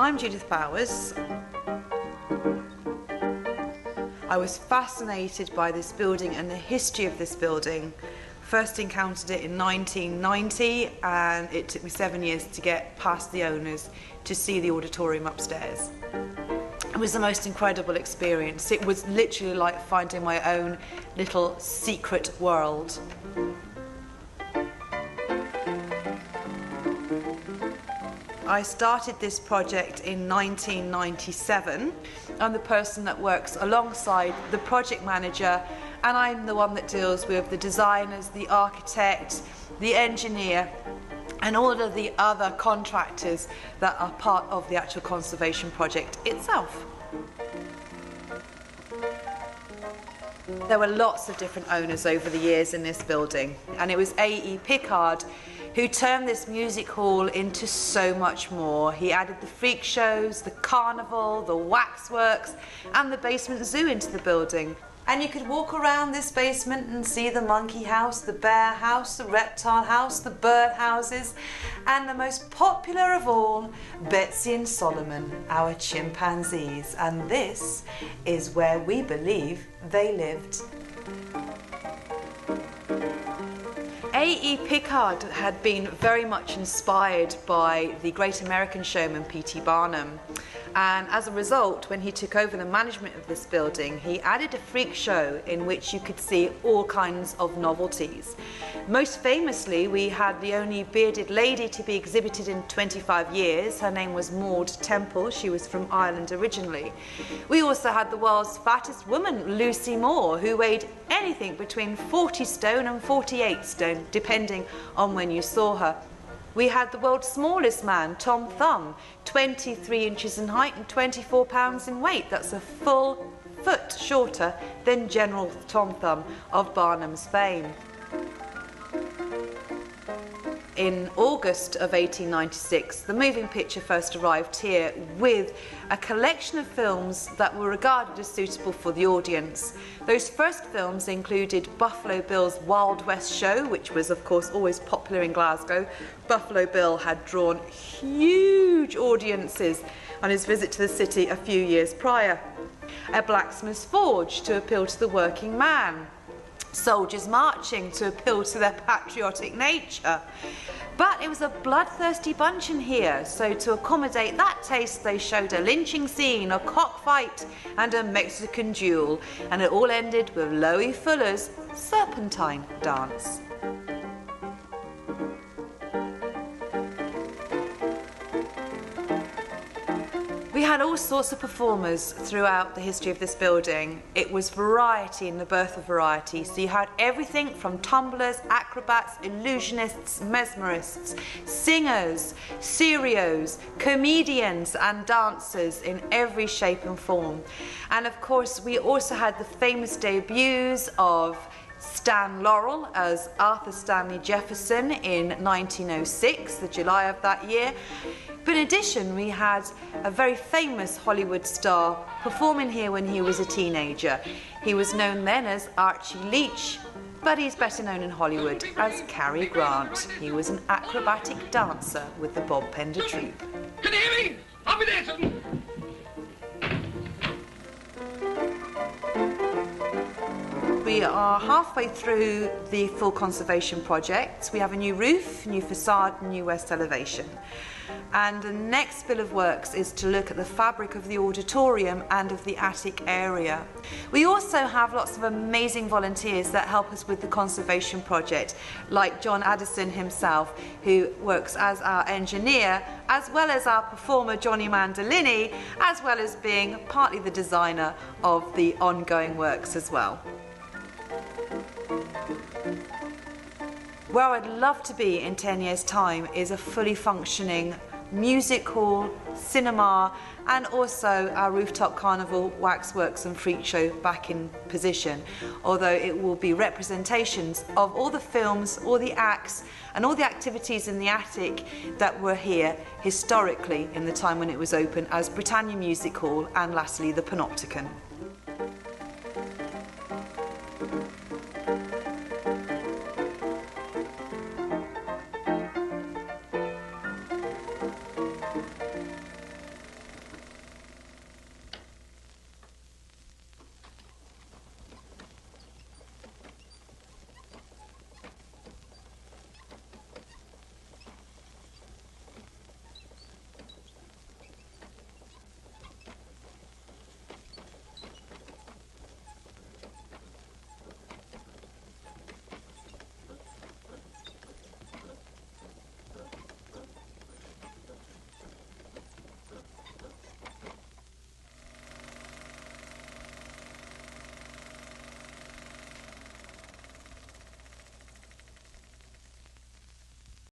I'm Judith Bowers. I was fascinated by this building and the history of this building. First encountered it in 1990, and it took me 7 years to get past the owners to see the auditorium upstairs. It was the most incredible experience. It was literally like finding my own little secret world. I started this project in 1997. I'm the person that works alongside the project manager, and I'm the one that deals with the designers, the architect, the engineer, and all of the other contractors that are part of the actual conservation project itself. There were lots of different owners over the years in this building, and it was A.E. Pickard who turned this music hall into so much more. He added the freak shows, the carnival, the waxworks, and the basement zoo into the building. And you could walk around this basement and see the monkey house, the bear house, the reptile house, the bird houses, and the most popular of all, Betsy and Solomon, our chimpanzees. And this is where we believe they lived. A.E. Pickard had been very much inspired by the great American showman P.T. Barnum, and as a result, when he took over the management of this building, he added a freak show in which you could see all kinds of novelties. Most famously, we had the only bearded lady to be exhibited in 25 years. Her name was Maud Temple. She was from Ireland originally. We also had the world's fattest woman, Lucy Moore, who weighed anything between 40 stone and 48 stone, depending on when you saw her. We had the world's smallest man, Tom Thumb, 23 inches in height and 24 pounds in weight. That's a full foot shorter than General Tom Thumb of Barnum's fame. In August of 1896, the moving picture first arrived here with a collection of films that were regarded as suitable for the audience. Those first films included Buffalo Bill's Wild West Show, which was of course always popular in Glasgow. Buffalo Bill had drawn huge audiences on his visit to the city a few years prior. A Blacksmith's Forge to appeal to the working man. Soldiers marching to appeal to their patriotic nature. But it was a bloodthirsty bunch in here, so to accommodate that taste they showed a lynching scene, a cockfight and a Mexican duel, and it all ended with Loie Fuller's Serpentine Dance. We had all sorts of performers throughout the history of this building. It was variety in the birth of variety. So you had everything from tumblers, acrobats, illusionists, mesmerists, singers, serios, comedians and dancers in every shape and form. And of course, we also had the famous debuts of Stan Laurel as Arthur Stanley Jefferson in 1906, the July of that year. But in addition, we had a very famous Hollywood star performing here when he was a teenager. He was known then as Archie Leach, but he's better known in Hollywood as Cary Grant. He was an acrobatic dancer with the Bob Pender Troupe. Can you hear me? I'll be there soon. We are halfway through the full conservation project. We have a new roof, new facade, new west elevation. And the next bill of works is to look at the fabric of the auditorium and of the attic area. We also have lots of amazing volunteers that help us with the conservation project, like John Addison himself, who works as our engineer, as well as our performer Johnny Mandolini, as well as being partly the designer of the ongoing works as well. Where I'd love to be in 10 years' time is a fully functioning music hall, cinema, and also our rooftop carnival, waxworks and freak show back in position, although it will be representations of all the films, all the acts and all the activities in the attic that were here historically in the time when it was open as Britannia Music Hall and lastly the Panopticon.